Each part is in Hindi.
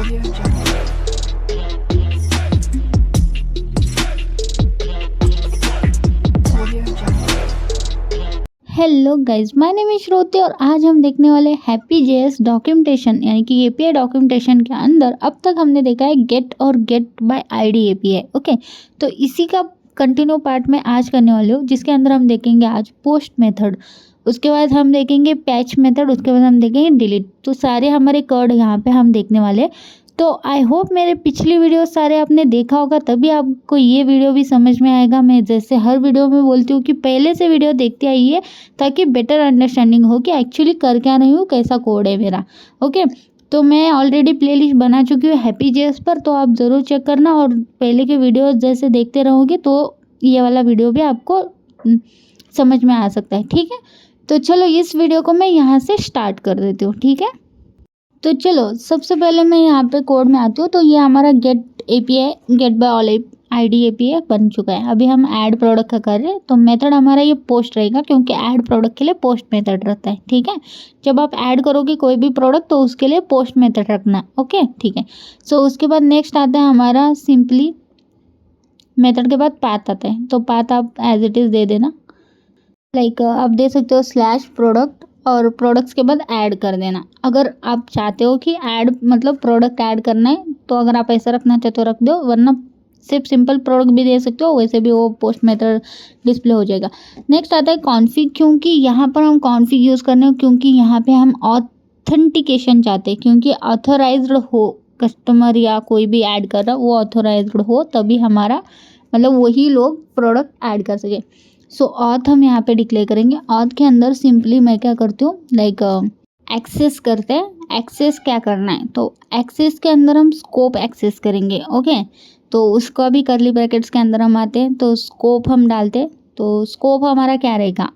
Hello guys, my name is Shruti और आज हम देखने वाले हैप्पी.js डॉक्यूमेंटेशन यानी कि एपीआई डॉक्यूमेंटेशन के अंदर अब तक हमने देखा है गेट और get by ID API. Okay, तो इसी का कंटिन्यू पार्ट में आज करने वाले हूँ, जिसके अंदर हम देखेंगे आज पोस्ट मेथड, उसके बाद हम देखेंगे पैच मेथड, उसके बाद हम देखेंगे डिलीट। तो सारे हमारे कोड यहाँ पे हम देखने वाले। तो आई होप मेरे पिछली वीडियो सारे आपने देखा होगा, तभी आपको ये वीडियो भी समझ में आएगा। मैं जैसे हर वीडियो में बोलती हूँ कि पहले से वीडियो देखते आइए ताकि बेटर अंडरस्टैंडिंग हो कि एक्चुअली कर क्या रही हूँ, कैसा कोड है मेरा। ओके, तो मैं ऑलरेडी प्लेलिस्ट बना चुकी हूँ हैप्पी.js पर, तो आप ज़रूर चेक करना और पहले के वीडियो जैसे देखते रहोगे तो ये वाला वीडियो भी आपको समझ में आ सकता है। ठीक है, तो चलो इस वीडियो को मैं यहाँ से स्टार्ट कर देती हूँ। ठीक है, तो चलो सबसे पहले मैं यहाँ पे कोड में आती हूँ। तो ये हमारा get API, get by all ID API बन चुका है। अभी हम ऐड प्रोडक्ट का कर रहे हैं, तो मेथड हमारा ये पोस्ट रहेगा क्योंकि ऐड प्रोडक्ट के लिए पोस्ट मेथड रहता है। ठीक है, जब आप ऐड करोगे कोई भी प्रोडक्ट तो उसके लिए पोस्ट मेथड रखना है। ओके, ठीक है। सो उसके बाद नेक्स्ट आता है हमारा सिंपली मेथड के बाद पाथ आता है। तो पाथ आप एज इट इज़ दे देना, लाइक आप दे सकते हो स्लैश प्रोडक्ट और प्रोडक्ट्स के बाद ऐड कर देना। अगर आप चाहते हो कि ऐड मतलब प्रोडक्ट ऐड करना है तो अगर आप ऐसा रखना चाहते हो रख दो, वरना सिर्फ सिंपल प्रोडक्ट भी दे सकते हो, वैसे भी वो पोस्ट मेथड डिस्प्ले हो जाएगा। नेक्स्ट आता है कॉन्फ़िग, क्योंकि यहाँ पर हम कॉन्फ़िग यूज़ करने हो क्योंकि यहाँ पे हम ऑथेंटिकेशन चाहते हैं, क्योंकि ऑथोराइज्ड हो कस्टमर या कोई भी ऐड कर रहा वो ऑथोराइज्ड हो, तभी हमारा मतलब वही लोग प्रोडक्ट ऐड कर सके। सो ऑथ हम यहाँ पे डिक्लेयर करेंगे। ऑथ के अंदर सिंपली मैं क्या करती हूँ, लाइक एक्सेस करते हैं। एक्सेस क्या करना है, तो एक्सेस के अंदर हम स्कोप एक्सेस करेंगे। ओके, तो उसका भी करली ब्रैकेट्स के अंदर हम आते हैं, तो स्कोप हम डालते हैं। तो स्कोप हमारा क्या रहेगा,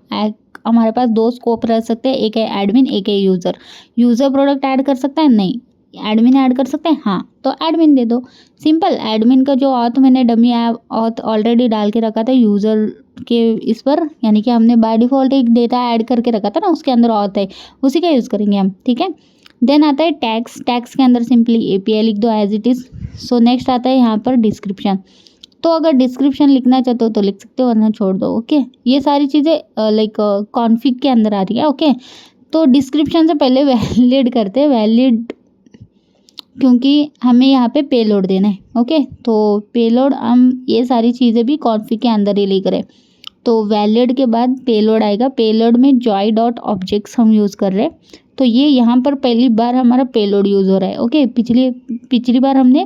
हमारे पास दो स्कोप रह सकते हैं, एक है एडमिन, एक है यूज़र। यूज़र प्रोडक्ट ऐड कर सकता है, नहीं एडमिन ऐड कर सकते हैं, हाँ तो एडमिन दे दो। सिंपल एडमिन का जो ऑथ मैंने डमी ऑथ ऑलरेडी डाल के रखा था यूज़र के इस पर, यानी कि हमने बाय डिफ़ॉल्ट एक डेटा ऐड करके रखा था ना, उसके अंदर ऑथ है, उसी का यूज़ करेंगे हम। ठीक है, देन आता है टैग्स। टैग्स के अंदर सिंपली एपीआई लिख दो as it is. So next आता है यहाँ पर डिस्क्रिप्शन। तो अगर डिस्क्रिप्शन लिखना चाहते हो तो लिख सकते हो, वरना छोड़ दो। ओके, ये सारी चीज़ें लाइक कॉन्फ़िग के अंदर आ रही है। ओके, तो डिस्क्रिप्शन से पहले वैलिड करते हैं, वैलिड क्योंकि हमें यहाँ पे पेलोड देना है। ओके, तो पेलोड हम ये सारी चीज़ें भी कॉन्फ़िग के अंदर ही लिख रहे हैं। तो वैलिड के बाद पेलोड आएगा। पेलोड में जॉय डॉट ऑब्जेक्ट्स हम यूज़ कर रहे हैं, तो ये यहाँ पर पहली बार हमारा पेलोड यूज़ हो रहा है। ओके, पिछली बार हमने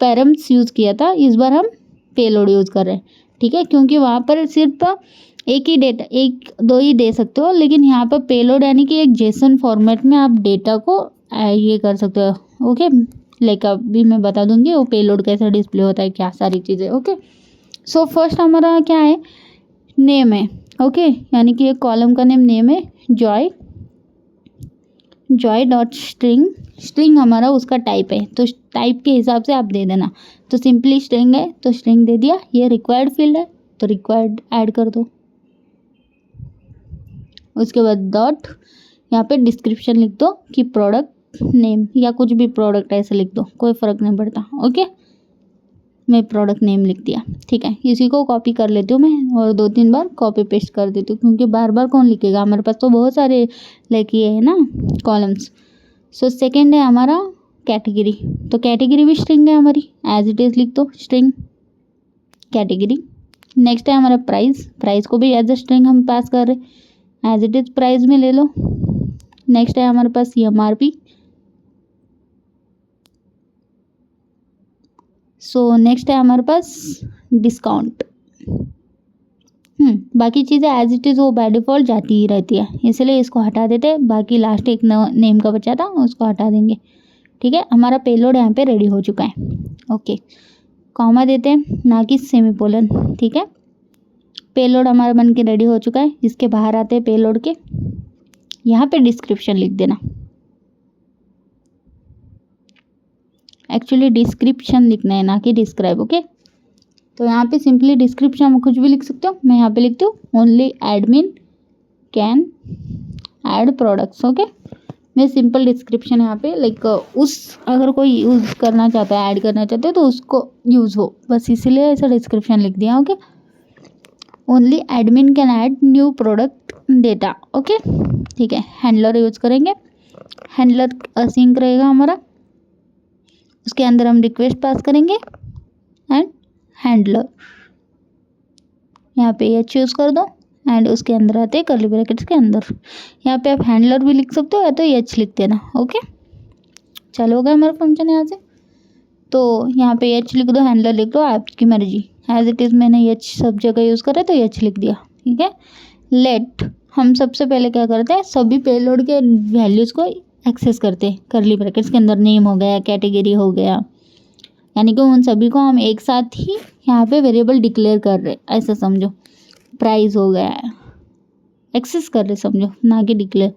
पैरम्स यूज़ किया था, इस बार हम पेलोड यूज़ कर रहे हैं। ठीक है, क्योंकि वहाँ पर सिर्फ एक ही डेटा, एक दो ही दे सकते हो, लेकिन यहाँ पर पेलोड यानी कि एक जेसन फॉर्मेट में आप डेटा को ये कर सकते हो। ओके, लाइक अभी मैं बता दूंगी वो पेलोड कैसे डिस्प्ले होता है, क्या सारी चीज़ें। ओके, सो फर्स्ट हमारा क्या है, नेम है। ओके, यानी कि एक कॉलम का नेम है जॉय डॉट स्ट्रिंग। स्ट्रिंग हमारा उसका टाइप है, तो टाइप के हिसाब से आप दे देना। तो सिंपली स्ट्रिंग है तो स्ट्रिंग दे दिया। ये रिक्वायर्ड फील्ड है तो रिक्वायर्ड ऐड कर दो। उसके बाद डॉट यहाँ पे डिस्क्रिप्शन लिख दो कि प्रोडक्ट नेम या कुछ भी प्रोडक्ट ऐसे लिख दो, कोई फ़र्क नहीं पड़ता। ओके, मैं प्रोडक्ट नेम लिख दिया। ठीक है, इसी को कॉपी कर लेती हूँ मैं और 2-3 बार कॉपी पेस्ट कर देती हूँ, क्योंकि बार बार कौन लिखेगा, हमारे पास तो बहुत सारे लाइक ये है ना कॉलम्स। सो सेकेंड है हमारा कैटेगरी। तो कैटेगरी भी स्ट्रिंग है हमारी, एज इट इज़ लिख दो स्ट्रिंग कैटेगरी। नेक्स्ट है हमारा प्राइस। प्राइस को भी एज ए स्ट्रिंग हम पास कर रहे, एज इट इज़ प्राइस में ले लो। नेक्स्ट है हमारे पास एमआरपी। सो नेक्स्ट है हमारे पास डिस्काउंट। बाकी चीज़ें एज इट इज़ वो बाय डिफ़ॉल्ट जाती ही रहती है, इसलिए इसको हटा देते हैं। बाकी लास्ट एक नेम का बचा था उसको हटा देंगे। ठीक है, हमारा पेलोड यहाँ पे रेडी हो चुका है। ओके, कॉमा देते हैं ना कि सेमीकोलन। ठीक है, पेलोड हमारा बन के रेडी हो चुका है। इसके बाहर आते हैं पेलोड के, यहाँ पे डिस्क्रिप्शन लिख देना। एक्चुअली डिस्क्रिप्शन लिखना है ना कि डिस्क्राइब। ओके, तो यहाँ पे सिंपली डिस्क्रिप्शन कुछ भी लिख सकते हो। मैं यहाँ पे लिखती हूँ only admin can add products. Okay, मैं सिंपल डिस्क्रिप्शन यहाँ पे लाइक उस अगर कोई यूज़ करना चाहता है, ऐड करना चाहते हो तो उसको यूज़ हो, बस इसीलिए ऐसा डिस्क्रिप्शन लिख दिया। Okay, only admin can add new product data. Okay, ठीक है। हैंडलर यूज करेंगे, हैंडलर असिंक रहेगा हमारा, उसके अंदर हम रिक्वेस्ट पास करेंगे एंड हैंडलर यहाँ पे ये चूज़ कर दो एंड उसके अंदर आते हैं कर्ली ब्रैकेट्स के अंदर। यहाँ पे आप हैंडलर भी लिख सकते हो या तो एच लिख देना। ओके, चलो हो गया हमारा फंक्शन यहाँ से। तो यहाँ पे एच लिख दो, हैंडलर लिख दो, आपकी मर्जी। एज इट इज़ मैंने एच सब जगह यूज़ करा तो एच लिख दिया। ठीक है, लेट हम सबसे पहले क्या करते हैं, सभी पेलोड के वैल्यूज़ को एक्सेस करते हैं कर्ली ब्रैकेट्स के अंदर। नेम हो गया, कैटेगरी हो गया, यानी कि उन सभी को हम एक साथ ही यहाँ पे वेरिएबल डिक्लेयर कर रहे, ऐसा समझो। प्राइस हो गया, एक्सेस कर रहे समझो, ना कि डिक्लेयर।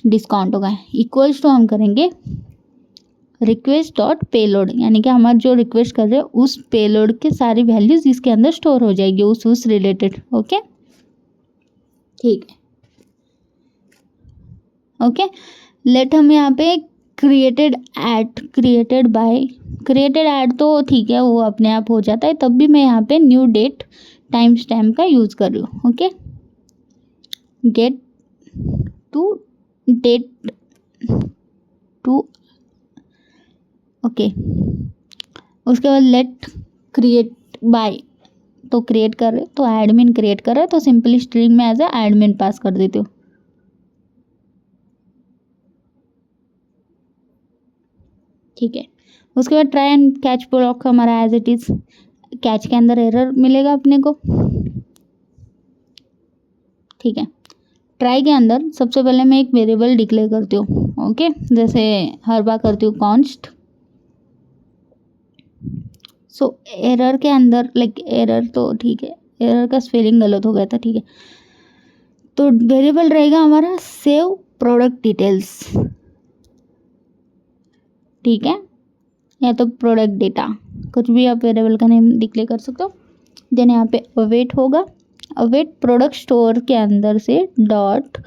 डिस्काउंट हो गया, इक्वल्स टू हम करेंगे रिक्वेस्ट डॉट पेलोड, यानी कि हमारा जो रिक्वेस्ट कर रहे हैं उस पेलोड के सारी वैल्यूज इसके अंदर स्टोर हो जाएगी उस रिलेटेड। ओके, ठीक है। ओके, लेट हम यहाँ पे क्रिएटेड ऐड तो ठीक है, वो अपने आप हो जाता है, तब भी मैं यहाँ पे न्यू डेट टाइम स्टैम्प का यूज़ कर रही हूँ। Okay, get to date to. Okay, उसके बाद लेट क्रिएट बाय, तो क्रिएट कर रहे तो एडमिन क्रिएट कर रहा है तो सिंपली स्ट्रिंग में एज ए एडमिन पास कर देती हूँ। ठीक है, उसके बाद ट्राई एंड कैच ब्लॉक हमारा एज इट इज़, कैच के अंदर एरर मिलेगा अपने को। ठीक है, ट्राई के अंदर सबसे पहले मैं एक वेरिएबल डिक्लेयर करती हूँ। ओके, जैसे हर बार करती हूँ कॉन्स्ट। सो एरर के अंदर लाइक एरर तो ठीक है, एरर का स्पेलिंग गलत हो गया था। ठीक है, तो वेरिएबल रहेगा हमारा सेव प्रोडक्ट डिटेल्स। ठीक है, या तो प्रोडक्ट डेटा, कुछ भी आप वेरिएबल का नेम डिक्लेयर कर सकते हो। देन यहाँ पे अवेट होगा, अवेट प्रोडक्ट स्टोर के अंदर से डॉट,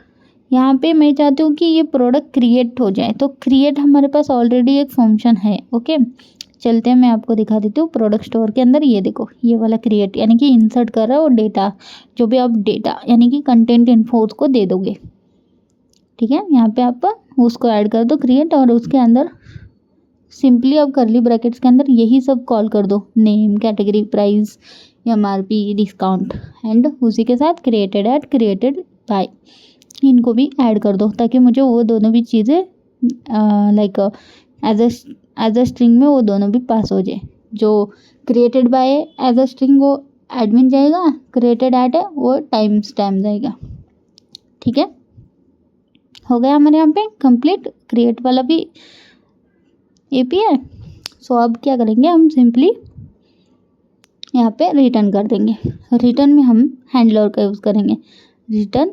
यहाँ पे मैं चाहती हूँ कि ये प्रोडक्ट क्रिएट हो जाए, तो क्रिएट हमारे पास ऑलरेडी एक फंक्शन है। ओके, चलते हैं मैं आपको दिखा देती हूँ। प्रोडक्ट स्टोर के अंदर ये देखो, ये वाला क्रिएट यानी कि इंसर्ट कर रहा है, और डेटा जो भी आप डेटा यानी कि कंटेंट इन्फो को दे दोगे। ठीक है, यहाँ पे आप उसको ऐड कर दो क्रिएट, और उसके अंदर सिंपली अब कर्ली ब्रैकेट्स के अंदर यही सब कॉल कर दो, name, category, price, MRP, discount, and उसी के साथ क्रिएटेड एट क्रिएटेड बाय, इनको भी ऐड कर दो ताकि मुझे वो दोनों भी चीज़ें लाइक एज अ स्ट्रिंग में वो दोनों भी पास हो जाए। जो created by as a string वो एडमिन जाएगा, क्रिएटेड एट है वो टाइम स्टैम्प जाएगा। ठीक है, हो गया हमारे यहाँ पे कंप्लीट क्रिएट वाला भी API। सो अब क्या करेंगे, हम सिंपली यहाँ पे रिटर्न कर देंगे। रिटर्न में हम हैंडलर का यूज़ करेंगे, रिटर्न।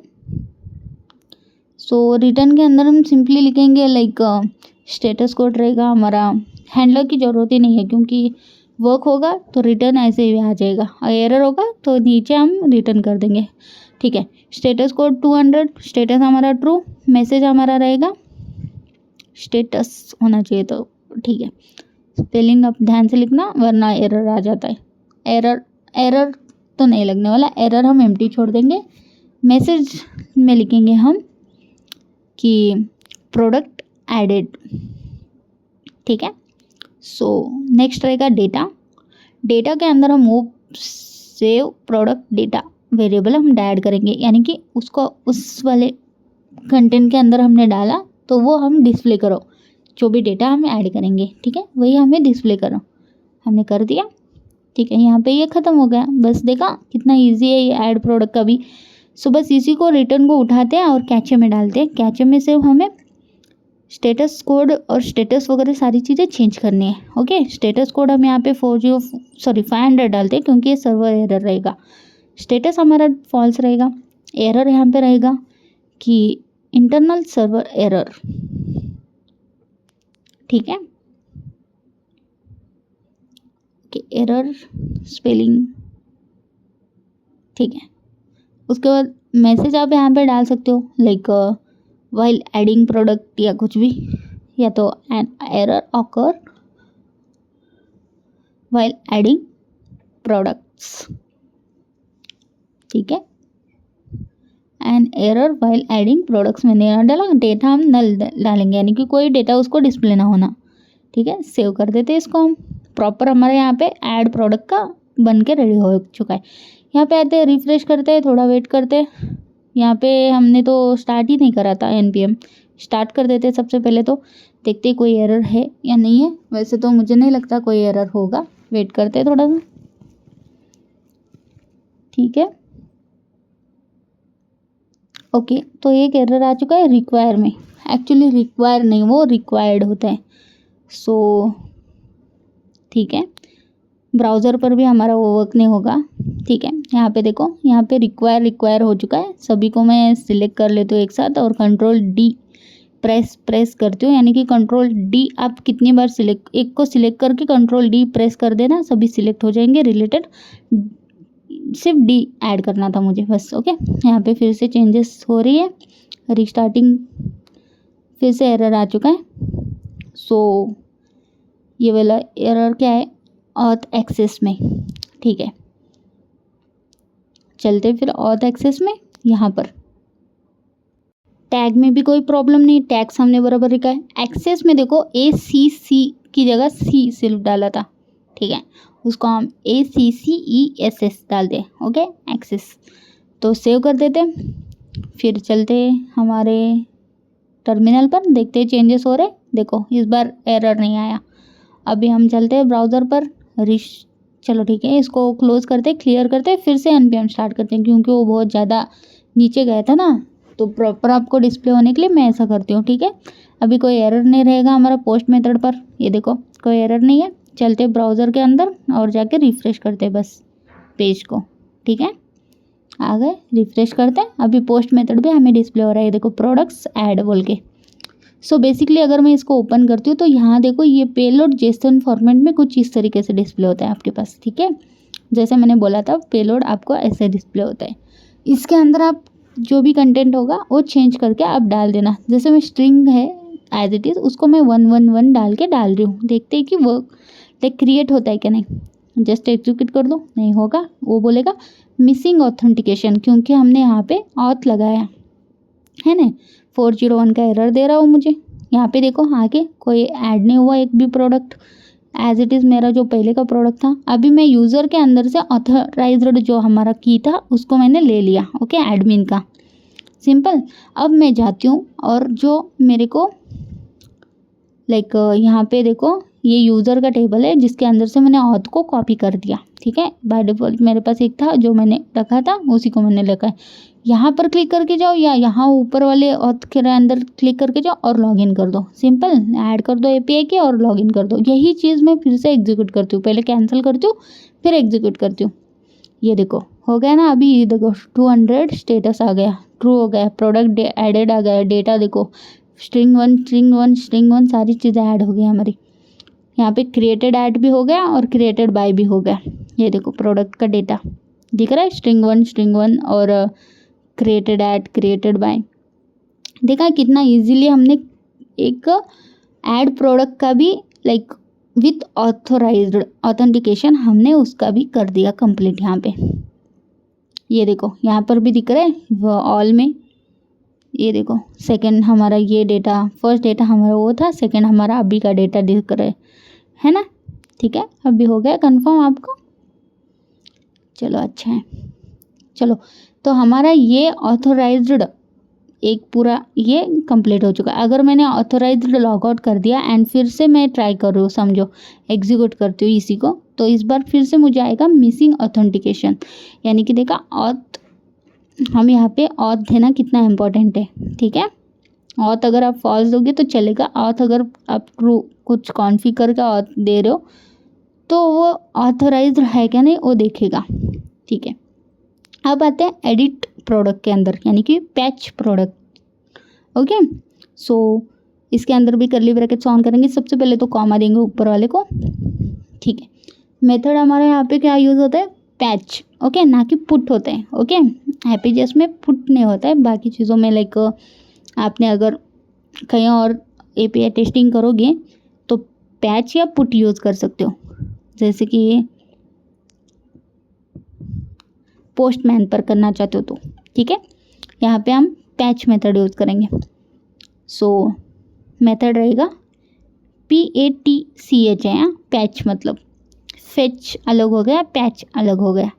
सो रिटर्न के अंदर हम सिंपली लिखेंगे लाइक स्टेटस कोड रहेगा हमारा, हैंडलर की ज़रूरत ही नहीं है क्योंकि वर्क होगा तो रिटर्न ऐसे ही आ जाएगा, और एरर होगा तो नीचे हम रिटर्न कर देंगे। ठीक है, स्टेटस कोड 200, स्टेटस हमारा ट्रू, मैसेज हमारा रहेगा स्टेटस होना चाहिए, तो ठीक है। स्पेलिंग आप ध्यान से लिखना वरना एरर आ जाता है। एरर तो नहीं लगने वाला, एरर हम एम्प्टी छोड़ देंगे। मैसेज में लिखेंगे हम कि प्रोडक्ट एडेड। ठीक है, सो नेक्स्ट रहेगा डेटा। डेटा के अंदर हम वो सेव प्रोडक्ट डेटा वेरिएबल हम ऐड करेंगे, यानी कि उसको उस वाले कंटेंट के अंदर हमने डाला तो वो हम डिस्प्ले करो, जो भी डेटा हम ऐड करेंगे। ठीक है, वही हमें डिस्प्ले करो, हमने कर दिया। ठीक है, यहाँ पे ये ख़त्म हो गया। बस देखा कितना इजी है ये ऐड प्रोडक्ट का भी। सो बस इसी को रिटर्न को उठाते हैं और कैचे में डालते हैं। कैचे में से हमें स्टेटस कोड और स्टेटस वगैरह सारी चीज़ें चेंज करनी है। ओके, स्टेटस कोड हम यहाँ पे 500 डालते हैं क्योंकि ये सर्वर एरर रहेगा। स्टेटस हमारा फॉल्स रहेगा। एरर यहाँ पे रहेगा कि इंटरनल सर्वर एरर। ठीक है, कि एरर स्पेलिंग। ठीक है, उसके बाद मैसेज आप यहाँ पे डाल सकते हो लाइक वाइल एडिंग प्रोडक्ट या कुछ भी, या तो an error occur while adding products, ठीक है। An error while adding products मैंने यहाँ डाला, डेटा हम नल डालेंगे यानी कि कोई डेटा उसको डिस्प्ले ना होना, ठीक है। सेव कर देते हैं इसको हम। प्रॉपर हमारे यहाँ पे ऐड प्रोडक्ट का बन के रेडी हो चुका है। यहाँ पे आते हैं, रिफ्रेश करते हैं, थोड़ा वेट करते हैं। यहाँ पे हमने तो स्टार्ट ही नहीं करा था, npm स्टार्ट कर देते हैं सबसे पहले। तो देखते हैं कोई एरर है या नहीं है। वैसे तो मुझे नहीं लगता कोई एरर होगा, वेट करते हैं थोड़ा सा, ठीक है। ओके, तो एक एरर आ चुका है रिक्वायर में। एक्चुअली रिक्वायर नहीं, वो रिक्वायर्ड होता है। सो ठीक है, ब्राउज़र पर भी हमारा वो वर्क नहीं होगा, ठीक है। यहाँ पे देखो, यहाँ पे रिक्वायर हो चुका है। सभी को मैं सिलेक्ट कर लेती हूँ एक साथ और कंट्रोल डी प्रेस करती हूँ, यानी कि कंट्रोल डी आप कितनी बार एक को सिलेक्ट करके कंट्रोल डी प्रेस कर देना, सभी सिलेक्ट हो जाएंगे रिलेटेड। सिर्फ डी ऐड करना था मुझे बस, ओके। यहाँ पे फिर से चेंजेस हो रही है, रिस्टार्टिंग, फिर से एरर आ चुका है। सो ये वाला एरर क्या है, ऑथ एक्सेस में, ठीक है। चलते फिर ऑथ एक्सेस में। यहाँ पर टैग में भी कोई प्रॉब्लम नहीं, टैग्स हमने बराबर लिखा है। एक्सेस में देखो ACC की जगह C सिर्फ डाला था, ठीक है। उसको हम ACCESS डाल दें, ओके, एक्सेस। तो सेव कर देते, फिर चलते हमारे टर्मिनल पर, देखते हैं चेंजेस हो रहे। देखो इस बार एरर नहीं आया। अभी हम चलते हैं ब्राउज़र पर, चलो ठीक है, इसको क्लोज करते, क्लियर करते, फिर से npm स्टार्ट करते हैं, क्योंकि वो बहुत ज़्यादा नीचे गया था ना, तो प्रॉपर आपको डिस्प्ले होने के लिए मैं ऐसा करती हूँ, ठीक है। अभी कोई एरर नहीं रहेगा हमारा पोस्ट मेथड पर, ये देखो कोई एरर नहीं है। चलते ब्राउज़र के अंदर और जाके रिफ़्रेश करते बस पेज को, ठीक है। आ गए, रिफ़्रेश करते हैं। अभी पोस्ट मेथड भी हमें डिस्प्ले हो रहा है, ये देखो प्रोडक्ट्स ऐड बोल के। सो बेसिकली अगर मैं इसको ओपन करती हूँ तो यहाँ देखो ये पेलोड जेसन फॉर्मेट में कुछ इस तरीके से डिस्प्ले होता है आपके पास, ठीक है। जैसे मैंने बोला था, पेलोड आपको ऐसे डिस्प्ले होता है। इसके अंदर आप जो भी कंटेंट होगा वो चेंज करके आप डाल देना। जैसे मैं स्ट्रिंग है एज इट इज़, उसको मैं 111 डाल के डाल रही हूँ, देखते हैं कि वो लाइक क्रिएट होता है क्या नहीं। जस्ट एग्जीक्यूट कर दो, नहीं होगा, वो बोलेगा मिसिंग ऑथेंटिकेशन, क्योंकि हमने यहाँ पे ऑथ लगाया है ना। 401 का एरर दे रहा हो मुझे। यहाँ पे देखो आगे कोई ऐड नहीं हुआ एक भी प्रोडक्ट, एज इट इज़ मेरा जो पहले का प्रोडक्ट था। अभी मैं यूज़र के अंदर से ऑथराइज्ड जो हमारा की था उसको मैंने ले लिया, ओके, एडमिन का, सिंपल। अब मैं जाती हूँ और जो मेरे को लाइक यहाँ पे देखो ये यूज़र का टेबल है जिसके अंदर से मैंने ऑथ को कॉपी कर दिया, ठीक है। बाय डिफ़ॉल्ट मेरे पास एक था जो मैंने रखा था, उसी को मैंने रखा है। यहाँ पर क्लिक करके जाओ या यहाँ ऊपर वाले ऑथ के अंदर क्लिक करके जाओ और लॉगिन कर दो, सिंपल। ऐड कर दो API के और लॉगिन कर दो। यही चीज़ मैं फिर से एग्जीक्यूट करती हूँ, पहले कैंसिल करती हूँ फिर एग्जीक्यूट करती हूँ। ये देखो हो गया ना, अभी ये देखो 200 स्टेटस आ गया, ट्रू हो गया, प्रोडक्ट एडेड आ गया, डेटा देखो स्ट्रिंग वन सारी चीज़ें ऐड हो गई हमारी। यहाँ पे क्रिएटेड ऐड भी हो गया और क्रिएटेड बाय भी हो गया। ये देखो प्रोडक्ट का डेटा दिख रहा है, स्ट्रिंग वन और क्रिएटेड ऐड, क्रिएटेड बाय। देखा कितना इजीली हमने एक ऐड प्रोडक्ट का भी लाइक विथ ऑथोराइज्ड ऑथेंटिकेशन हमने उसका भी कर दिया कंप्लीट। यहाँ पे ये देखो यहाँ पर भी दिख रहा है ऑल में। ये देखो सेकंड हमारा ये डेटा, फर्स्ट डेटा हमारा वो था, सेकंड हमारा अभी का डेटा दिख रहा है ना, ठीक है। अभी हो गया कंफर्म आपको, चलो अच्छा है। चलो तो हमारा ये ऑथोराइज्ड एक पूरा ये कंप्लीट हो चुका है। अगर मैंने ऑथोराइज्ड लॉग आउट कर दिया एंड फिर से मैं ट्राई कर रही हूँ, समझो एग्जीक्यूट करती हूँ इसी को, तो इस बार फिर से मुझे आएगा मिसिंग ऑथेंटिकेशन, यानी कि देखा ऑथ, हम यहाँ पे ऑथ देना कितना इम्पोर्टेंट है, ठीक है। ऑथ अगर आप फॉल्स दोगे तो चलेगा, ऑथ अगर आप ट्रू कुछ कॉन्फ़िगर करके ऑथ दे रहे हो तो वो ऑथराइज्ड है क्या नहीं वो देखेगा, ठीक है। अब आते हैं एडिट प्रोडक्ट के अंदर, यानी कि पैच प्रोडक्ट, ओके। सो इसके अंदर भी करली ब्रैकेट्स ऑन करेंगे। सबसे पहले तो कॉमा देंगे ऊपर वाले को, ठीक है। मेथड हमारे यहाँ पे क्या यूज़ होता है, पैच, ओके, ना कि पुट होता है, ओके। हैप्पी जेएस में पुट नहीं होता है, बाकी चीज़ों में लाइक आपने अगर कहीं और API टेस्टिंग करोगे तो पैच या पुट यूज़ कर सकते हो, जैसे कि ये पोस्टमैन पर करना चाहते हो तो, ठीक है। यहाँ पे हम पैच मेथड यूज़ करेंगे। सो मेथड रहेगा PATCH है, पैच मतलब फेच अलग हो गया, पैच अलग हो गया,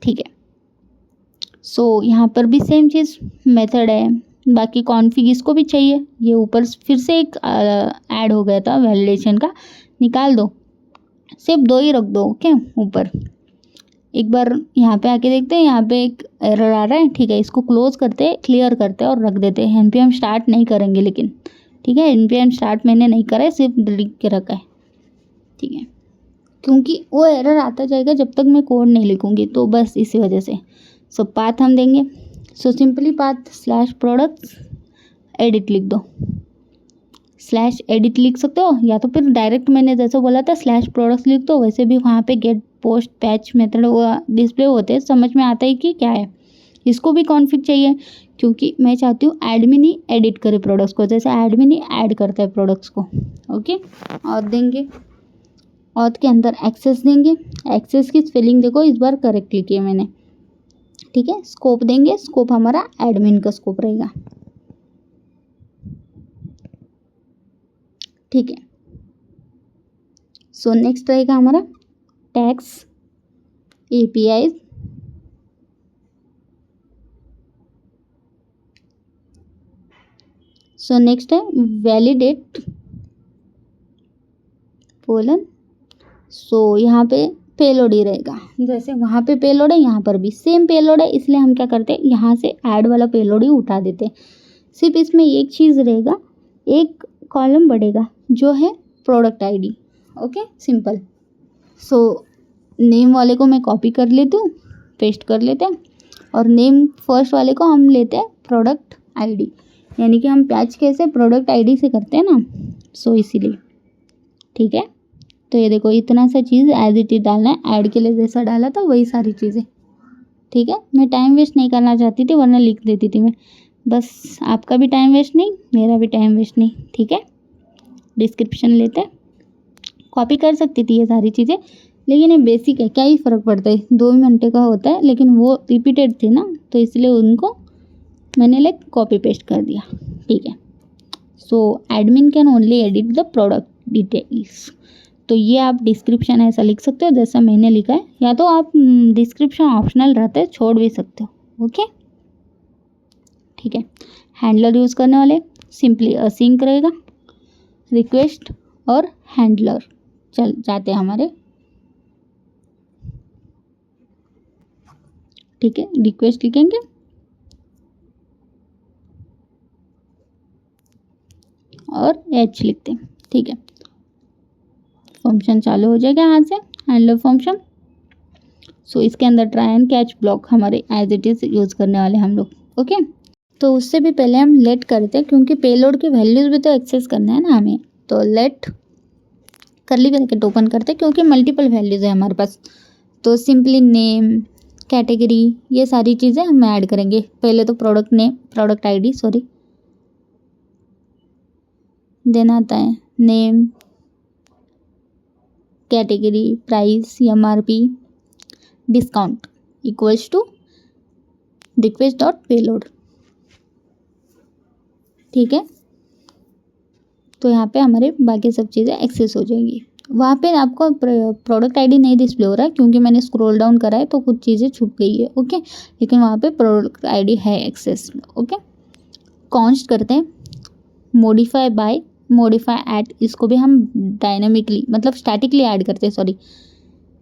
ठीक है। सो यहाँ पर भी सेम चीज़ मेथड है। बाकी कॉन्फ़िग इसको भी चाहिए, ये ऊपर फिर से एक ऐड हो गया था वैलिडेशन का, निकाल दो, सिर्फ 2 ही रख दो, ओके। ऊपर एक बार यहाँ पे आके देखते हैं, यहाँ पे एक एरर आ रहा है, ठीक है। इसको क्लोज करते, क्लियर करते और रख देते हैं। npm स्टार्ट नहीं करेंगे लेकिन, ठीक है। npm स्टार्ट मैंने नहीं करा है, सिर्फ लिख के रखा है, ठीक है, क्योंकि वो एरर आता जाएगा जब तक मैं कोड नहीं लिखूँगी, तो बस इसी वजह से। सो पाथ हम देंगे, so simply path /products edit लिख दो, /edit लिख सकते हो, या तो फिर डायरेक्ट मैंने जैसे बोला था /products लिख दो। वैसे भी वहाँ पे get post patch method display होते हैं, समझ में आता है कि क्या है। इसको भी कॉन्फ़िग चाहिए, क्योंकि मैं चाहती हूँ एडमिन ही एडिट करे प्रोडक्ट्स को, जैसे एडमिन ही ऐड करता है प्रोडक्ट्स को, ओके। और देंगे, ऑथ के अंदर एक्सेस देंगे। एक्सेस की स्पेलिंग देखो इस बार करेक्ट लिखी है मैंने, ठीक है। स्कोप देंगे, स्कोप हमारा एडमिन का स्कोप रहेगा, ठीक है। सो नेक्स्ट रहेगा हमारा टैग्स APIs, सो नेक्स्ट है वैलिडेट कोलन। सो यहाँ पे पेलोड ही रहेगा, जैसे वहाँ पे पेलोड है यहाँ पर भी सेम पेलोड है, इसलिए हम क्या करते हैं यहाँ से ऐड वाला पेलोड ही उठा देते हैं। सिर्फ इसमें एक चीज़ रहेगा, एक कॉलम बढ़ेगा जो है product ID, okay, simple. So name वाले को मैं कॉपी कर लेती हूँ, पेस्ट कर लेते हैं, और नेम फर्स्ट वाले को हम लेते हैं प्रोडक्ट ID, यानी कि हम पैच कैसे प्रोडक्ट ID से करते हैं ना, सो इसीलिए, ठीक है। तो ये देखो इतना सा चीज़ एज इट इज डालना है, ऐड के लिए जैसा डाला था वही सारी चीज़ें, ठीक है। मैं टाइम वेस्ट नहीं करना चाहती थी, वरना लिख देती थी मैं, बस आपका भी टाइम वेस्ट नहीं, मेरा भी टाइम वेस्ट नहीं, ठीक है। डिस्क्रिप्शन लेते हैं, कॉपी कर सकती थी ये सारी चीज़ें, लेकिन ये बेसिक है, क्या ही फ़र्क पड़ता है, 2 घंटे का होता है, लेकिन वो रिपीटेड थी ना, तो इसलिए उनको मैंने लाइक कॉपी पेस्ट कर दिया, ठीक है। So admin can only edit the product details, तो ये आप डिस्क्रिप्शन ऐसा लिख सकते हो जैसा मैंने लिखा है, या तो आप डिस्क्रिप्शन ऑप्शनल रहता है, छोड़ भी सकते हो, ओके, ठीक है। हैंडलर यूज़ करने वाले सिंपली असिंक रहेगा, रिक्वेस्ट और हैंडलर चल जाते हैं हमारे, ठीक है। रिक्वेस्ट लिखेंगे और H लिखते हैं, ठीक है। फंक्शन चालू हो जाएगा यहाँ से, हैंडलर फंक्शन। सो इसके अंदर ट्राई एंड कैच ब्लॉक हमारे एज इट इज़ यूज़ करने वाले हम लोग, ओके। तो उससे भी पहले हम लेट करते हैं, क्योंकि पेलोड के वैल्यूज़ भी तो एक्सेस करना है ना हमें, तो लेट करली ब्रैकेट ओपन करते हैं, क्योंकि मल्टीपल वैल्यूज़ है हमारे पास। तो सिंपली नेम, कैटेगरी, ये सारी चीज़ें हम ऐड करेंगे। पहले तो product name, product ID sorry, देना आता है name, category, price, MRP, discount equals to request dot payload, ठीक है। तो यहाँ पे हमारे बाकी सब चीज़ें एक्सेस हो जाएंगी। वहाँ पे आपको प्रोडक्ट ID नहीं डिस्प्ले हो रहा है, क्योंकि मैंने स्क्रॉल डाउन करा है तो कुछ चीज़ें छुप गई है, ओके, लेकिन वहाँ पे प्रोडक्ट ID है एक्सेस, ओके। कॉन्स्ट करते हैं, मॉडिफाई बाय, मॉडिफाई एट, इसको भी हम डायनामिकली मतलब स्टैटिकली ऐड करते हैं, sorry.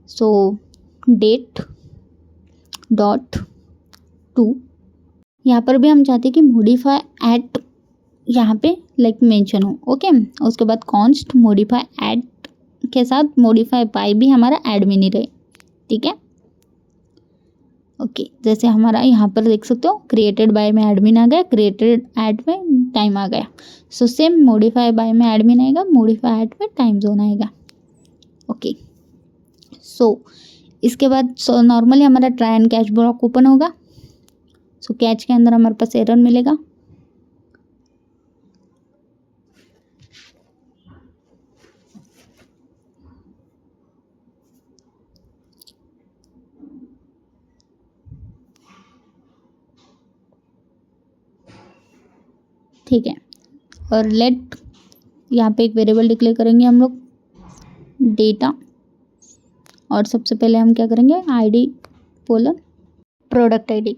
So date dot to, यहाँ पर भी हम चाहते हैं कि मॉडिफाई एट यहाँ पे लाइक मेंशन हो, ओके। उसके बाद कॉन्स्ट मॉडिफाई एट के साथ मॉडिफाई बाय भी हमारा एडमिन ही रहे, ठीक है, ओके। जैसे हमारा यहाँ पर देख सकते हो क्रिएटेड बाय में एडमिन आ गया, क्रिएटेड एट में टाइम आ गया। सो सेम मॉडिफाई बाय में एडमिन आएगा, मॉडिफाई एट में टाइम जोन आएगा, ओके। सो इसके बाद नॉर्मली हमारा try and catch block open होगा। सो कैच के अंदर हमारे पास एरर मिलेगा, ठीक है। और लेट यहाँ पे एक वेरिएबल डिक्लेयर करेंगे हम लोग डेटा, और सबसे पहले हम क्या करेंगे आईडी पोलर प्रोडक्ट आईडी,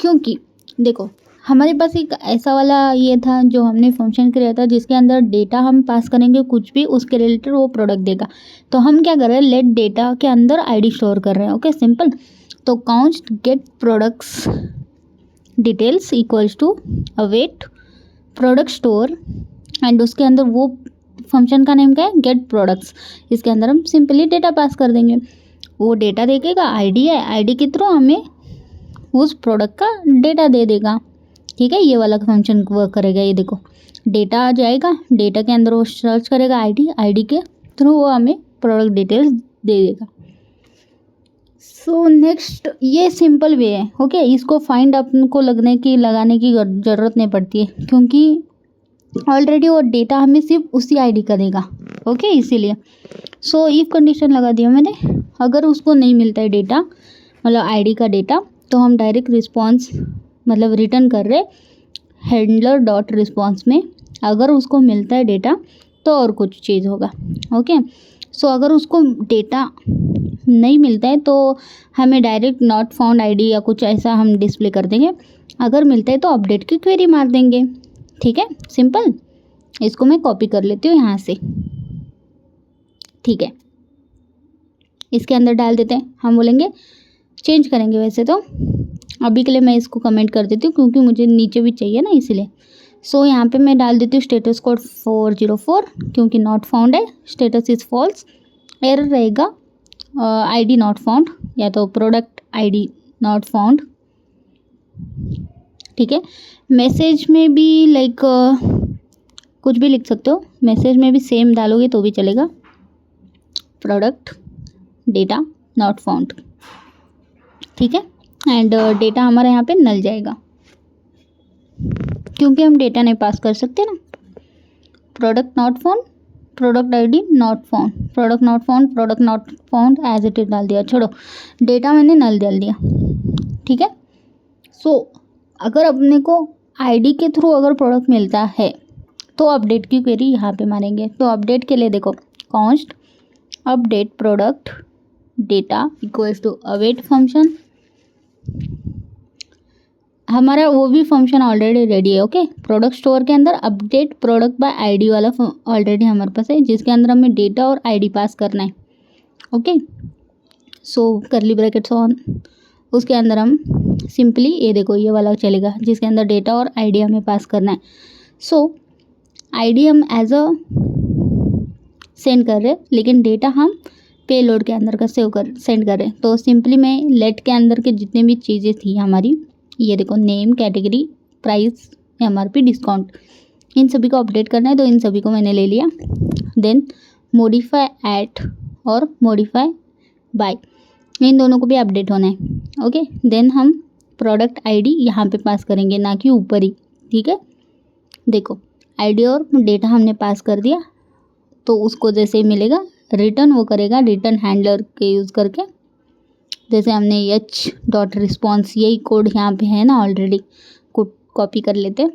क्योंकि देखो हमारे पास एक ऐसा वाला ये था जो हमने फंक्शन क्रिएट था जिसके अंदर डेटा हम पास करेंगे कुछ भी उसके रिलेटेड वो प्रोडक्ट देगा। तो हम क्या कर रहे हैं लेट डेटा के अंदर आईडी स्टोर कर रहे हैं। Okay simple. तो count get products details equals to await product store, and उसके अंदर वो फंक्शन का नेम क्या है गेट प्रोडक्ट्स। इसके अंदर हम सिंपली डेटा पास कर देंगे, वो डेटा देखेगा, आईडी है, आईडी के थ्रू हमें उस प्रोडक्ट का डेटा दे देगा। ठीक है, ये वाला फंक्शन वर्क करेगा। ये देखो डेटा आ जाएगा, डेटा के अंदर वो सर्च करेगा आईडी, आईडी के थ्रू वो हमें प्रोडक्ट डिटेल्स दे देगा। सो नेक्स्ट ये सिंपल वे है। ओके इसको फाइंड अपन को लगाने की ज़रूरत नहीं पड़ती है, क्योंकि ऑलरेडी वो डेटा हमें सिर्फ उसी आईडी का देगा। ओके इसीलिए सो इफ कंडीशन लगा दिया मैंने, अगर उसको नहीं मिलता है डेटा मतलब आईडी का डेटा, तो हम डायरेक्ट रिस्पॉन्स मतलब रिटर्न कर रहे हैंडलर डॉट रिस्पॉन्स में। अगर उसको मिलता है डेटा तो और कुछ चीज़ होगा। ओके सो अगर उसको डेटा नहीं मिलता है तो हमें डायरेक्ट नॉट फाउंड आईडी या कुछ ऐसा हम डिस्प्ले कर देंगे। अगर मिलता है तो अपडेट की क्वेरी मार देंगे। ठीक है सिंपल। इसको मैं कॉपी कर लेती हूँ यहाँ से। ठीक है इसके अंदर डाल देते हैं, हम बोलेंगे चेंज करेंगे। वैसे तो अभी के लिए मैं इसको कमेंट कर देती हूँ क्योंकि मुझे नीचे भी चाहिए ना इसलिए। सो यहाँ पे मैं डाल देती हूँ स्टेटस कोड 404 क्योंकि नॉट फाउंड है, स्टेटस इज़ फॉल्स। एरर रहेगा आईडी नॉट फाउंड या तो प्रोडक्ट आईडी नॉट फाउंड। ठीक है मैसेज में भी लाइक कुछ भी लिख सकते हो, मैसेज में भी सेम डालोगे तो भी चलेगा, प्रोडक्ट डेटा नॉट फाउंड। ठीक है एंड डेटा हमारा यहाँ पे नल जाएगा क्योंकि हम डेटा नहीं पास कर सकते ना। Product not found, product ID not found, product not found, product not found as it is डाल दिया। छोड़ो डेटा मैंने नल डाल दिया। ठीक है सो अगर अपने को आईडी के थ्रू अगर प्रोडक्ट मिलता है तो अपडेट की क्वेरी यहाँ पे मारेंगे। तो अपडेट के लिए देखो const update product data equals to await function. हमारा वो भी फंक्शन ऑलरेडी रेडी है। ओके प्रोडक्ट स्टोर के अंदर अपडेट प्रोडक्ट बाय आईडी वाला ऑलरेडी हमारे पास है जिसके अंदर हमें डेटा और आईडी पास करना है। ओके सो करली ब्रैकेट्स ऑन, उसके अंदर हम सिंपली ये देखो ये वाला चलेगा जिसके अंदर डेटा और आईडी हमें पास करना है। सो आईडी हम एज अ सेंड कर रहे हैं लेकिन डेटा हम पेलोड के अंदर का सेंड कर रहे हैं। तो सिंपली मैं लेट के अंदर के जितने भी चीज़ें थी हमारी, ये देखो name, category, price, MRP, discount, इन सभी को अपडेट करना है। तो इन सभी को मैंने ले लिया। देन मॉडिफाई एट और मॉडिफाई बाय, इन दोनों को भी अपडेट होना है। ओके देन हम प्रोडक्ट आईडी यहाँ पे पास करेंगे ना कि ऊपर ही। ठीक है देखो आईडी और डेटा हमने पास कर दिया तो उसको जैसे ही मिलेगा रिटर्न वो करेगा रिटर्न हैंडलर के यूज़ करके। जैसे हमने एच डॉट रिस्पॉन्स यही कोड यहाँ पे है ना ऑलरेडी, कॉपी कर लेते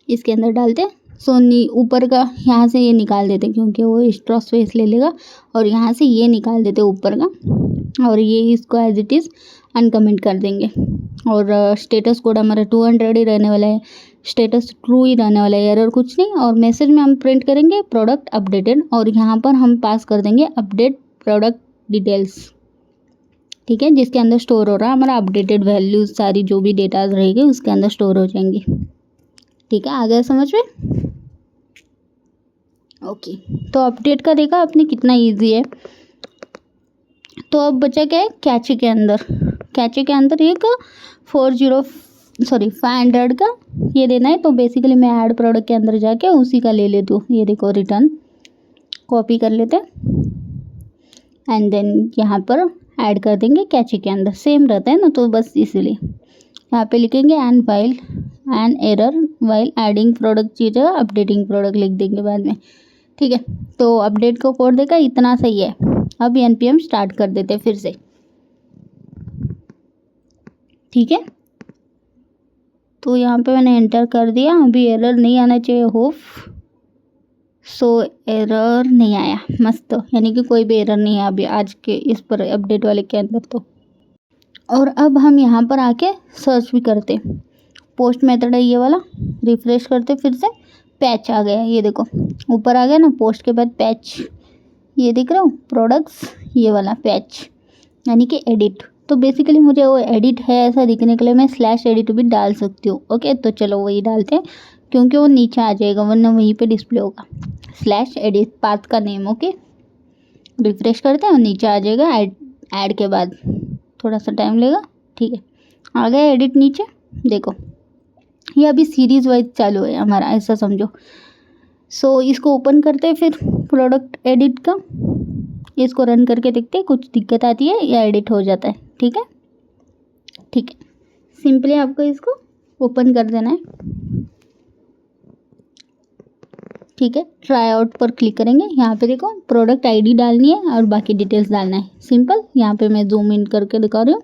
इसके अंदर डालते। सो ऊपर का यहाँ से ये निकाल देते क्योंकि वो एक्स्ट्रा स्पेस ले लेगा, और यहाँ से ये निकाल देते ऊपर का, और ये इसको एज इट इज़ अनकमेंट कर देंगे। और स्टेटस कोड हमारा 200 ही रहने वाला है, स्टेटस ट्रू ही रहने वाला है, एरर कुछ नहीं। और मैसेज में हम प्रिंट करेंगे प्रोडक्ट अपडेटेड, और यहाँ पर हम पास कर देंगे अपडेट प्रोडक्ट डिटेल्स। ठीक है जिसके अंदर स्टोर हो रहा है हमारा अपडेटेड वैल्यूज, सारी जो भी डेटा रहेगी उसके अंदर स्टोर हो जाएंगी। ठीक है आ गया समझ में? ओके तो अपडेट का देखा आपने कितना इजी है। तो अब बचा क्या है कैचे के अंदर। कैचे के अंदर एक 500 का ये देना है। तो बेसिकली मैं ऐड प्रोडक्ट के अंदर जाके उसी का ले लेती हूँ। ये देखो रिटर्न कॉपी कर लेते एंड देन यहाँ पर ऐड कर देंगे कैचे के अंदर। सेम रहता है ना तो बस इसीलिए यहाँ पे लिखेंगे and while and error while adding product की जगह अपडेटिंग प्रोडक्ट लिख देंगे बाद में। ठीक है तो अपडेट को कोड देखा इतना सही है। अब npm स्टार्ट कर देते फिर से। ठीक है तो यहाँ पे मैंने एंटर कर दिया। अभी एरर नहीं आना चाहिए, होप सो। एरर नहीं आया, मस्त। यानी कि कोई भी एरर नहीं है अभी आज के इस पर अपडेट वाले के अंदर तो। और अब हम यहाँ पर आके सर्च भी करते, पोस्ट मेथड है ये वाला, रिफ्रेश करते फिर से, पैच आ गया। ये देखो ऊपर आ गया ना, पोस्ट के बाद पैच, ये दिख रहा हो प्रोडक्ट्स, ये वाला पैच यानी कि एडिट। तो बेसिकली मुझे वो एडिट है ऐसा दिखने के लिए मैं स्लैश एडिट भी डाल सकती हूँ। ओके, तो चलो वही डालते हैं क्योंकि वो नीचे आ जाएगा वरना वहीं पे डिस्प्ले होगा स्लैश एडिट पाथ का नेम। ओके, रिफ्रेश करते हैं और नीचे आ जाएगा ऐड के बाद, थोड़ा सा टाइम लेगा। ठीक है, आ गया एडिट नीचे। देखो ये अभी सीरीज़ वाइज चालू है हमारा, ऐसा समझो। सो इसको ओपन करते हैं फिर प्रोडक्ट एडिट का, इसको रन करके देखते हैं कुछ दिक्कत आती है या एडिट हो जाता है। ठीक है, ठीक है, सिंपली आपको इसको ओपन कर देना है। ठीक है, ट्राई आउट पर क्लिक करेंगे। यहाँ पे देखो प्रोडक्ट आईडी डालनी है और बाकी डिटेल्स डालना है, सिंपल। यहाँ पे मैं जूम इन करके दिखा रही हूँ।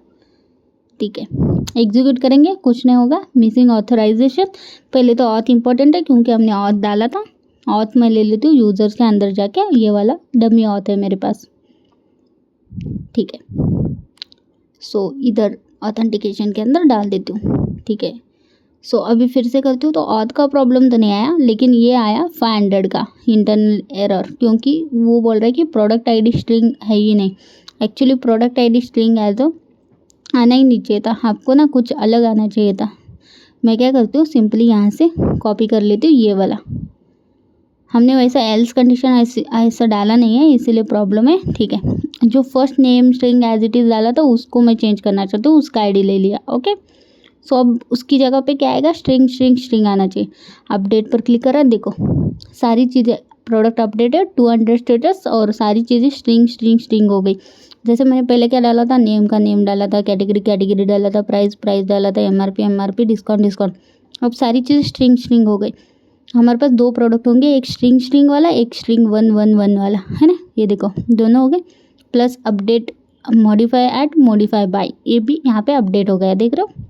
ठीक है, एग्जीक्यूट करेंगे, कुछ नहीं होगा। मिसिंग ऑथराइजेशन, पहले तो ऑथ इंपॉर्टेंट है क्योंकि हमने ऑथ डाला था। ऑथ मैं ले लेती हूँ यूज़र्स के अंदर जाके, ये वाला डमी ऑथ है मेरे पास। ठीक है, सो इधर ऑथेंटिकेशन के अंदर डाल देती हूँ। ठीक है, सो अभी फिर से करती हूँ। तो ऑथ का प्रॉब्लम तो नहीं आया, लेकिन ये आया 500 का इंटरनल एरर, क्योंकि वो बोल रहा है कि प्रोडक्ट आईडी स्ट्रिंग है ही नहीं। एक्चुअली प्रोडक्ट आईडी स्ट्रिंग है तो आना ही नहीं चाहिए था, आपको ना कुछ अलग आना चाहिए था। मैं क्या करती हूँ, सिंपली यहाँ से कॉपी कर लेती हूँ ये वाला। हमने वैसा एल्स कंडीशन ऐसा डाला नहीं है, इसीलिए प्रॉब्लम है। ठीक है, जो first name string as it is डाला था उसको मैं चेंज करना चाहती हूँ, उसका आईडी ले लिया। ओके, सो अब उसकी जगह पे क्या आएगा, स्ट्रिंग स्ट्रिंग स्ट्रिंग आना चाहिए। अपडेट पर क्लिक करा, देखो सारी चीज़ें प्रोडक्ट अपडेटेड 200 स्टेटस और सारी चीज़ें स्ट्रिंग स्ट्रिंग स्ट्रिंग हो गई। जैसे मैंने पहले क्या डाला था, नेम का नेम डाला था, कैटेगरी कैटेगरी डाला था, प्राइस प्राइस डाला था, एमआरपी डिस्काउंट डिस्काउंट। अब सारी चीज़ें स्ट्रिंग स्ट्रिंग हो गई। हमारे पास दो प्रोडक्ट होंगे, एक स्ट्रिंग स्ट्रिंग वाला, एक स्ट्रिंग 111 वाला, है ना। ये देखो दोनों हो गए। Plus update modify add modify by, ये भी यहाँ पे अपडेट हो गया, देख रहे हो।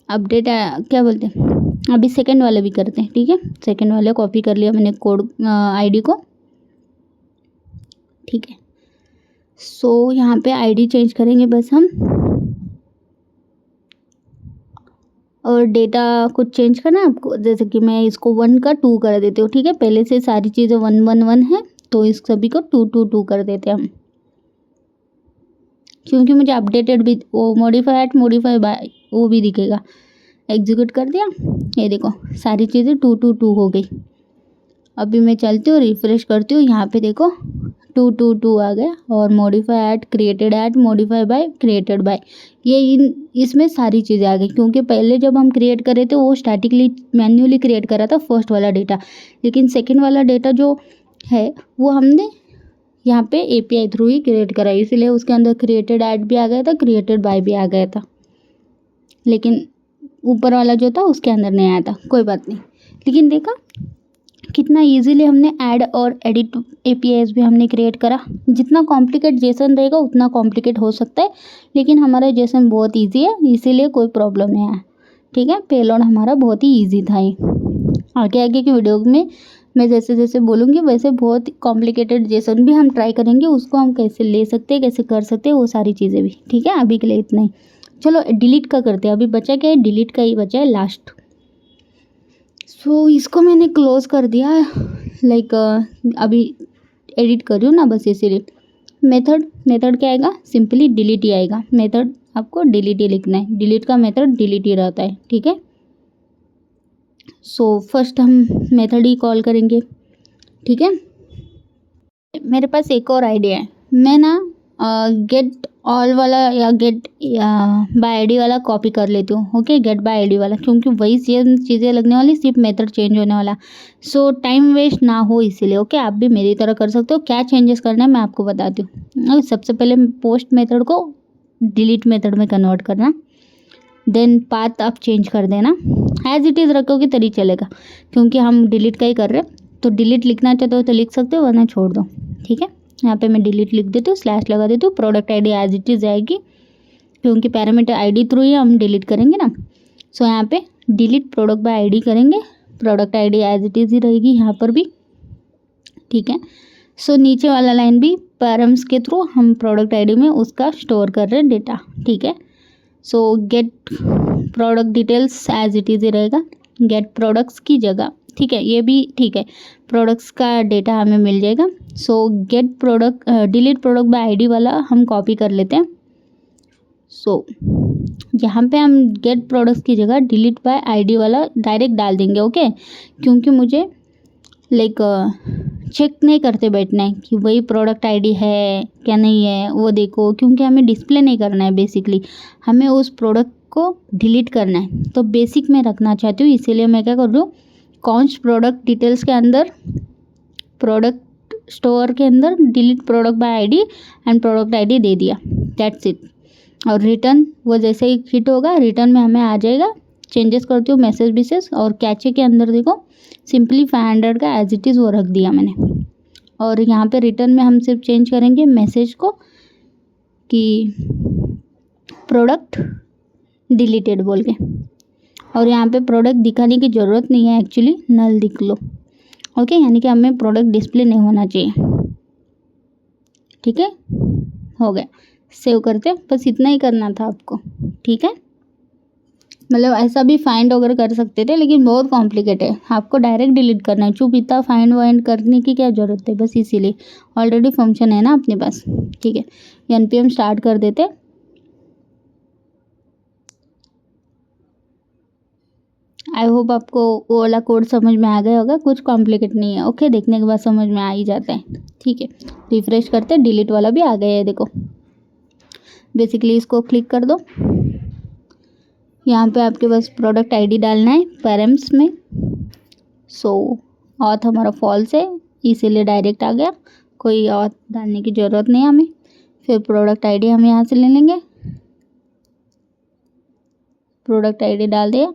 अपडेट क्या बोलते हैं, अभी सेकंड वाले भी करते हैं। ठीक है, सेकंड वाले कॉपी कर लिया मैंने कोड आईडी को। ठीक है, सो यहाँ पे आईडी चेंज करेंगे बस हम, और डेटा कुछ चेंज करना है आपको। जैसे कि मैं इसको 1 का 2 कर देती हूँ। ठीक है, पहले से सारी चीज़ें 111 है तो इस सभी को 222 कर देते हैं हम, क्योंकि मुझे अपडेटेड भी वो मॉडिफाई बाय वो भी दिखेगा। एग्जीक्यूट कर दिया, ये देखो सारी चीज़ें 222 हो गई। अभी मैं चलती हूँ, रिफ्रेश करती हूँ, यहाँ पे देखो 222 आ गया। और modify add modify by created by, ये इसमें सारी चीज़ें आ गई। क्योंकि पहले जब हम क्रिएट कर रहे थे वो स्टैटिकली मैन्युअली क्रिएट करा था फर्स्ट वाला डेटा, लेकिन सेकेंड वाला डेटा जो है वो हमने यहाँ पे एपीआई थ्रू ही क्रिएट करा, इसीलिए उसके अंदर क्रिएटेड ऐड भी आ गया था, क्रिएटेड बाय भी आ गया था, लेकिन ऊपर वाला जो था उसके अंदर नहीं आया था। कोई बात नहीं, लेकिन देखा कितना इजीली हमने ऐड और एडिट एपीआईज भी हमने क्रिएट करा। जितना कॉम्प्लिकेट जेसन रहेगा उतना कॉम्प्लिकेट हो सकता है, लेकिन हमारा जेसन बहुत इजी है, इसीलिए कोई प्रॉब्लम नहीं आया। ठीक है, पेलोड हमारा बहुत ही इजी था। ये आगे आगे की वीडियो में मैं जैसे जैसे बोलूँगी वैसे बहुत कॉम्प्लिकेटेड जेसन भी हम ट्राई करेंगे, उसको हम कैसे ले सकते हैं, कैसे कर सकते हैं, वो सारी चीज़ें भी। ठीक है, अभी के लिए इतना ही। चलो डिलीट का करते हैं, अभी बचा क्या है, डिलीट का ही बचा है लास्ट। सो इसको मैंने क्लोज कर दिया, लाइक अभी एडिट कर रही हूँ ना बस, इसीलिए। मेथड क्या आएगा, सिंपली डिलीट ही आएगा। मेथड आपको डिलीट ही लिखना है, डिलीट का मेथड डिलीट ही रहता है। ठीक है, सो फर्स्ट हम मेथड ही कॉल करेंगे। ठीक है, मेरे पास एक और आइडिया है, मैं ना गेट ऑल वाला या गेट बाय आईडी वाला कॉपी कर लेती हूँ। ओके, गेट बाय आईडी वाला, क्योंकि वही सेम चीज़ें लगने वाली, सिर्फ मेथड चेंज होने वाला। सो टाइम वेस्ट ना हो इसीलिए। ओके, आप भी मेरी तरह कर सकते हो। क्या चेंजेस करना है मैं आपको बताती हूँ। सबसे पहले पोस्ट मेथड को डिलीट मेथड में कन्वर्ट करना, देन पाथ आप चेंज कर देना, एज इट इज़ रखोगे तभी चलेगा, क्योंकि हम डिलीट का ही कर रहे हैं। तो डिलीट लिखना चाहते हो तो लिख सकते हो, वरना छोड़ दो। ठीक है, यहाँ पे मैं डिलीट लिख देती हूँ, स्लैश लगा देती हूँ, product ID as it is आएगी, क्योंकि पैरामीटर आईडी थ्रू ही हम डिलीट करेंगे ना। सो यहाँ पे डिलीट प्रोडक्ट बाय आईडी करेंगे, product ID as it is ही रहेगी यहाँ पर भी, ठीक है। सो नीचे वाला लाइन भी पैरम्स के थ्रू हम प्रोडक्ट आईडी में उसका स्टोर कर रहे हैं डेटा, ठीक है। So get product details as it is ही रहेगा, गेट प्रोडक्ट्स की जगह, ठीक है, ये भी ठीक है, प्रोडक्ट्स का डेटा हमें मिल जाएगा। सो get product delete product by ID वाला हम कॉपी कर लेते हैं। सो यहाँ पे हम गेट प्रोडक्ट्स की जगह डिलीट बाय आईडी वाला डायरेक्ट डाल देंगे, ओके, क्योंकि मुझे लाइक चेक नहीं करते बैठना है कि वही प्रोडक्ट आईडी है क्या नहीं है वो देखो, क्योंकि हमें डिस्प्ले नहीं करना है, बेसिकली हमें उस प्रोडक्ट को डिलीट करना है, तो बेसिक में रखना चाहती हूँ, इसीलिए मैं क्या कर रही हूँ, कॉन्स्ट प्रोडक्ट डिटेल्स के अंदर प्रोडक्ट स्टोर के अंदर delete product by ID and product ID दे दिया, दैट्स इट। और रिटर्न वो जैसे ही हिट होगा रिटर्न में हमें आ जाएगा, चेंजेस करती हूँ मैसेज बिसेज, और कैचे के अंदर देखो सिंपली 500 का एज इट इज़ वो रख दिया मैंने। और यहाँ पे रिटर्न में हम सिर्फ चेंज करेंगे मैसेज को कि प्रोडक्ट डिलीटेड बोल के, और यहाँ पे प्रोडक्ट दिखाने की ज़रूरत नहीं है, एक्चुअली नल दिख लो, ओके, यानी कि हमें प्रोडक्ट डिस्प्ले नहीं होना चाहिए, ठीक है, हो गया। सेव करते, बस इतना ही करना था आपको, ठीक है। मतलब ऐसा भी फाइंड वगैरह कर सकते थे, लेकिन बहुत कॉम्प्लिकेट है, आपको डायरेक्ट डिलीट करना है, चुप इतना फाइंड वाइंड करने की क्या ज़रूरत है, बस इसीलिए ऑलरेडी फंक्शन है ना अपने पास, ठीक है। npm स्टार्ट कर देते, आई होप आपको वो वाला कोड समझ में आ गया होगा, कुछ कॉम्प्लिकेट नहीं है, ओके, देखने के बाद समझ में आ ही जाता है, ठीक है। रिफ्रेश करते, डिलीट वाला भी आ गया है, देखो बेसिकली इसको क्लिक कर दो, यहाँ पे आपके पास प्रोडक्ट आईडी डालना है पैरम्स में। सो ऑथ हमारा फॉल्स है, इसीलिए डायरेक्ट आ गया, कोई ऑथ डालने की ज़रूरत नहीं हमें। फिर प्रोडक्ट आईडी हम यहाँ से ले लेंगे, प्रोडक्ट आईडी डाल दिया,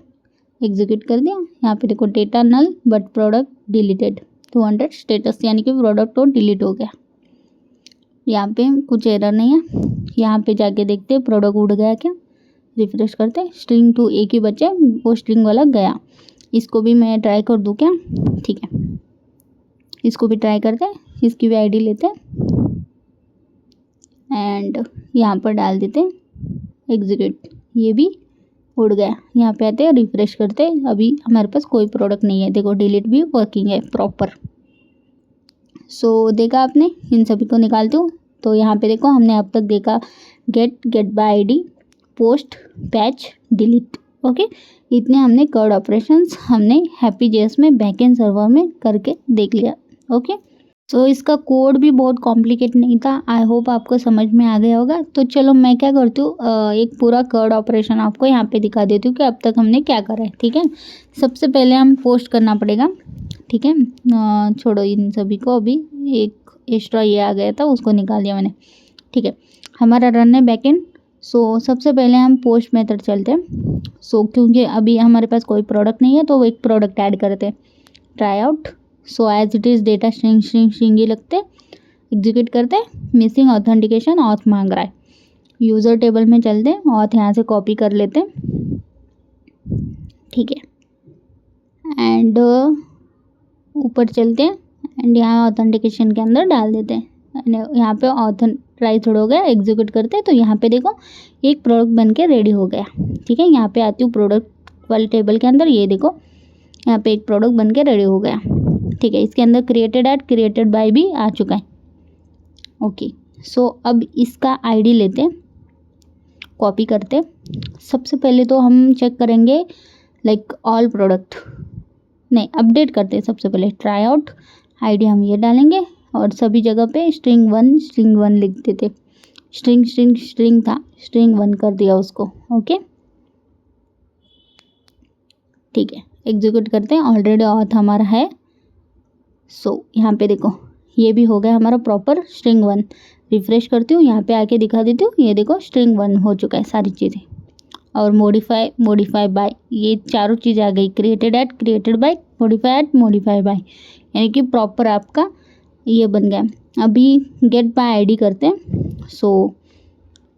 एग्जीक्यूट कर दिया, यहाँ पे देखो data null but product deleted 200 status, यानी कि प्रोडक्ट तो डिलीट हो गया, यहाँ पे कुछ एरर नहीं है। यहाँ पे जाके देखते प्रोडक्ट उड़ गया क्या, रिफ्रेश करते, स्ट्रिंग 2 एक ही बचे, वो स्ट्रिंग वाला गया, इसको भी मैं ट्राई कर दूँ क्या, ठीक है, इसको भी ट्राई करते हैं, इसकी भी आईडी लेते हैं एंड यहाँ पर डाल देते हैं एग्जीक्यूट, ये भी उड़ गया। यहाँ पे आते हैं, रिफ्रेश करते हैं, अभी हमारे पास कोई प्रोडक्ट नहीं है, देखो डिलीट भी वर्किंग है प्रॉपर। सो देखा आपने, इन सभी को निकालती हूँ, तो यहाँ पे देखो हमने अब तक देखा get by ID, post, patch, delete, okay, इतने हमने कर्ड ऑपरेशंस हमने हैप्पी.js में बैकएंड सर्वर में करके देख लिया, ओके। सो इसका कोड भी बहुत कॉम्प्लिकेट नहीं था, आई होप आपको समझ में आ गया होगा। तो चलो मैं क्या करती हूँ, एक पूरा कर्ड ऑपरेशन आपको यहाँ पे दिखा देती हूँ कि अब तक हमने क्या करा है, ठीक है। सबसे पहले हम पोस्ट करना पड़ेगा, ठीक है, छोड़ो इन सभी को, अभी एक एक्स्ट्रा ये आ गया था उसको निकाल दिया मैंने, ठीक है। हमारा रन है बैकएंड। सो सबसे पहले हम पोस्ट मेथड चलते हैं। सो क्योंकि अभी हमारे पास कोई प्रोडक्ट नहीं है तो वो एक प्रोडक्ट ऐड करते हैं, try out. So as it is data string ही लगते, एग्जीक्यूट करते, मिसिंग ऑथेंटिकेशन, ऑथ मांग रहा है, यूज़र टेबल में चलते, ऑथ यहाँ से कॉपी कर लेते, ठीक है, एंड ऊपर चलते हैं एंड यहाँ ऑथेंटिकेशन के अंदर डाल देते हैं, यहाँ पे ऑथेंटिक हो गया, एग्जीक्यूट करते हैं, तो यहाँ पे देखो एक प्रोडक्ट बन के रेडी हो गया, ठीक है। यहाँ पे आती हूँ प्रोडक्ट वाले टेबल के अंदर, ये देखो यहाँ पे एक प्रोडक्ट बन के रेडी हो गया, ठीक है। इसके अंदर क्रिएटेड एट, क्रिएटेड बाय भी आ चुका है, ओके। सो अब इसका आईडी लेते, कॉपी करते, सबसे पहले तो हम चेक करेंगे लाइक ऑल प्रोडक्ट, नहीं अपडेट करते हैं सबसे पहले, ट्राई आउट, आईडी हम ये डालेंगे और सभी जगह पे स्ट्रिंग वन लिख देते, स्ट्रिंग था, स्ट्रिंग 1 कर दिया उसको, ओके, ठीक है। एग्जीक्यूट करते हैं, ऑलरेडी ऑथ हमारा है। सो यहाँ पे देखो ये भी हो गया हमारा प्रॉपर स्ट्रिंग 1, रिफ्रेश करती हूँ, यहाँ पे आके दिखा देती हूँ, ये देखो स्ट्रिंग 1 हो चुका है सारी चीज़ें, और मॉडिफाई बाय, ये चारों चीज़ें आ गई, created at, created by, modify at, modify by, यानी कि प्रॉपर आपका ये बन गया। अभी गेट बाय आईडी करते हैं। सो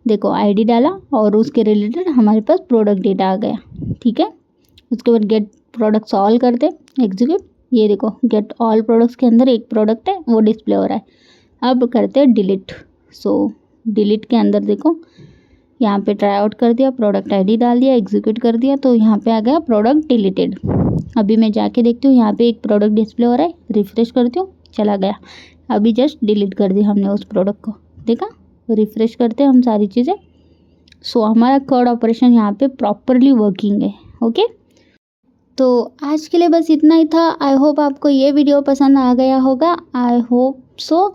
देखो आईडी डाला और उसके रिलेटेड हमारे पास प्रोडक्ट डेटा आ गया, ठीक है। उसके बाद गेट प्रोडक्ट्स ऑल करते एग्जीक्यूट। ये देखो गेट ऑल प्रोडक्ट्स के अंदर एक प्रोडक्ट है वो डिस्प्ले हो रहा है। अब करते हैं डिलीट। सो डिलीट के अंदर देखो यहाँ पे ट्राई आउट कर दिया, प्रोडक्ट आईडी डाल दिया, एग्जीक्यूट कर दिया, तो यहाँ पे आ गया प्रोडक्ट डिलीटेड। अभी मैं जाके देखती हूँ यहाँ पे एक प्रोडक्ट डिस्प्ले हो रहा है, रिफ्रेश करती हूँ, चला गया। अभी जस्ट डिलीट कर दिया हमने उस प्रोडक्ट को, देखा। रिफ्रेश करते हैं हम सारी चीज़ें। सो हमारा कोड ऑपरेशन यहाँ पे प्रॉपरली वर्किंग है। ओके, तो आज के लिए बस इतना ही था। आई होप आपको ये वीडियो पसंद आ गया होगा, आई होप सो।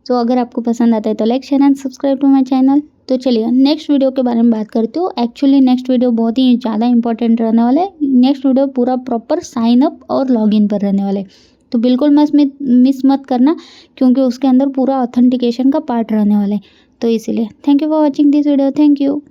तो अगर आपको पसंद आता है तो like share and subscribe to my channel. तो चलिए नेक्स्ट वीडियो के बारे में बात करती हूँ। एक्चुअली नेक्स्ट वीडियो बहुत ही ज़्यादा इंपॉर्टेंट रहने वाला है। नेक्स्ट वीडियो पूरा प्रॉपर साइन अप और लॉगिन पर रहने वाले, तो बिल्कुल मिस मत करना, क्योंकि उसके अंदर पूरा ऑथेंटिकेशन का पार्ट रहने वाला है। तो इसीलिए thank you for watching this video. Thank you.